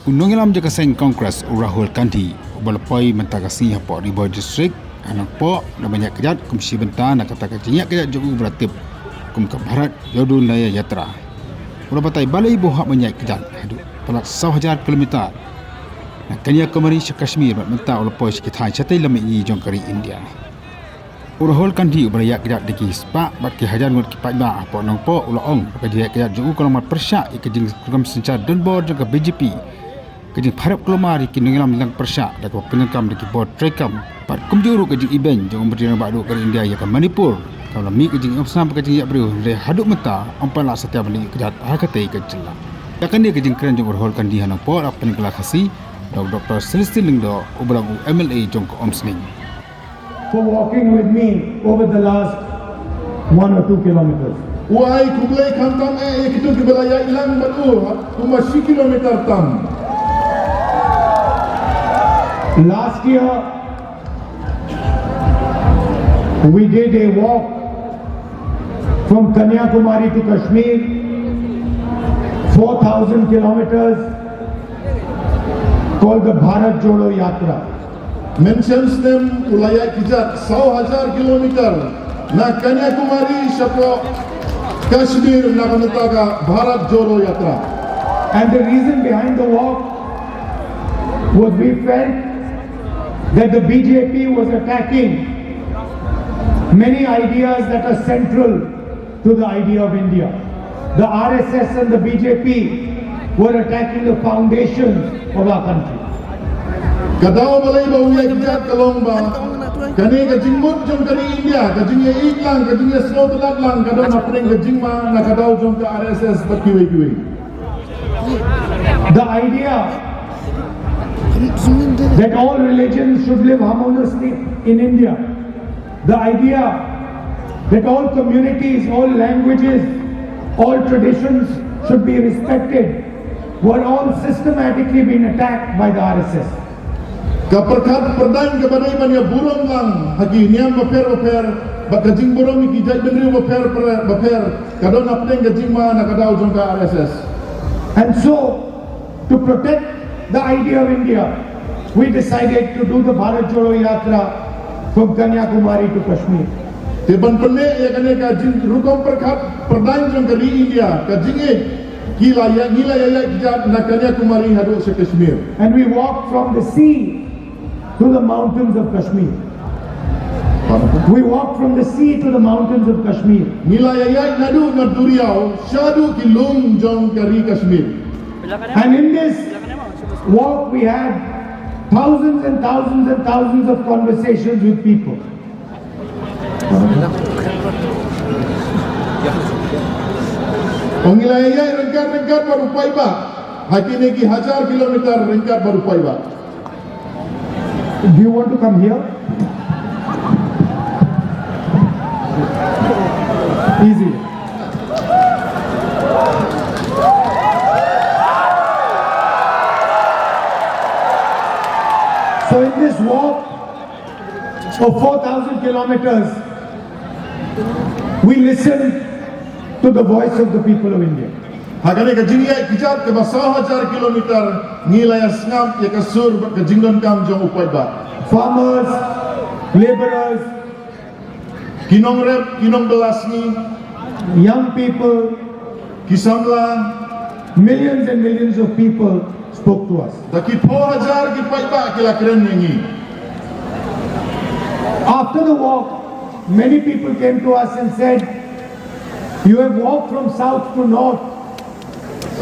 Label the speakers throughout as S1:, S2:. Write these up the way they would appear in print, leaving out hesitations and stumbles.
S1: Unongilam je kaseng Kongres Rahul Gandhi Balei mentagasi hapo di Boy District anak po na banyak Kjat kumsi benta nak kata Jingìaid jogu beratip kum ke barat yodun daya yatra. Jingbatai Balei bohak banyak Kjat hadu pelat 1,000 kilometer. Nak Kanyakumari se Kashmir menta ulapoi sekitar chatai lami jong kari India. Rahul Gandhi berayak Kjat deki spak bat ki Hajar ngut ki pajba hapo nang po ulaong bagi Kjat jogu kalau mat persyak ikejing program sencar donbor jaga BJP kejing harap kelomari kini ngelam lang persyak dan penengkam di keyboard trekam pat kumjuru kejing event jangan berdiri badu ke India ya ke Manipur kalau mi kejing opsam kejing ya beriu le haduk mata ampala setiap beli Kjat hakatai kejela takkan dia kejing keren jong Rahul Gandhi hanang po apen kelakasi Dr. Celestin Lingdo ublagu MLA jong ke Omsning
S2: for walking with me over the last 1 or 2 kilometers.
S3: Wahai kublai kantam itu ke Balei ilang batu cuma 10 kilometer tam.
S2: Last year, we did a walk from Kanyakumari to Kashmir, 4,000 kilometers, called the Bharat Jodo Yatra.
S3: Mentions them wilayah Kjat 100 kilometer na Kanyakumari sapo Kashmir na kanataga Bharat Jodo Yatra.
S2: And the reason behind the walk was we felt that the BJP was attacking many ideas that are central to the idea of India. The RSS and the BJP were attacking the foundations of our country.
S3: Kadao Balei bawiyai Kjat kalongba kani kajing mut jong kani India kajing ye iklang kajing ye slow telat lang kadao napring kajing ma na kadao jong ke RSS berkiwi-kiwi.
S2: The idea that all religions should live harmoniously in India. The idea that all communities, all languages, all traditions should be respected were all systematically being attacked by the RSS.
S3: Kaperkat perdang kepada iman ya burung lang hagi niam baper bak kajing burung iki jai benri baper kadao napring kajing ma na kadao jong ke RSS.
S2: And so, to protect the idea of India, we decided to do the Bharat Jodo Yatra from Kanyakumari to Kashmir.
S3: Teban pene ya kane kajing rukom perkat perdang jong kali India kajing gila ya Kjat na Kanyakumari hadu se Kashmir.
S2: And we walked from the sea to the mountains of Kashmir. We walked from the sea to the mountains of Kashmir.
S3: Nila ya nadu na duriau shadu kilung jong kari Kashmir.
S2: And in this walk we had thousands and thousands and thousands of conversations with people.
S3: Pangilaya rengkat baru paiba. Hakini ki Hajar kilometer rengkat baru paiba.
S2: Do you want to come here? Easy. So in this walk of 4,000 kilometers, we listened to the voice of the people of India.
S3: Hakane ka Jingìaid Kjat ke 1,000 kilometer ngilaya Sngap ya ke sur ke jingdon kam jong upai ba.
S2: Farmers, laborers,
S3: Kinong rep, kinong belasni,
S2: young people,
S3: kisamla,
S2: millions and millions of people spoke to us.
S3: taki 4,000 ki paiba kila keren nengi.
S2: After the walk, many people came to us and said, you have walked from south to north,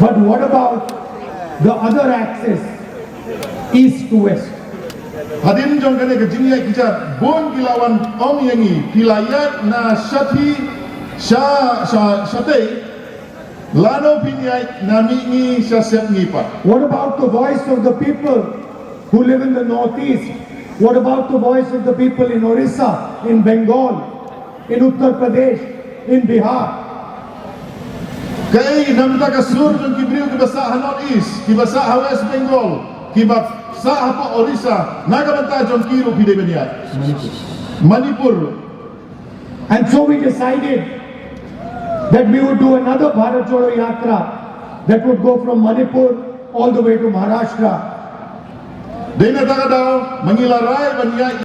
S2: but what about the other axis, east to west?
S3: Hadin jong kane ke Jingìaid Kjat bon kilawan ong yengi kilayat na shati shatei lano pinyai nami ni sasep ngipa.
S2: What about the voice of the people who live in the northeast? What about the voice of the people in Orissa, in Bengal, in Uttar Pradesh, in Bihar?
S3: Kay namta ka sur jong kibriu ke basa north east, ki basa west Bengal, ki basa apa Orissa, nagamanta jong kiru pide beniat. Manipur.
S2: And so we decided that we would do another Bharat Jodo Yatra that would go from Manipur all the way to Maharashtra.
S3: Dena takadaw, mangilaray banya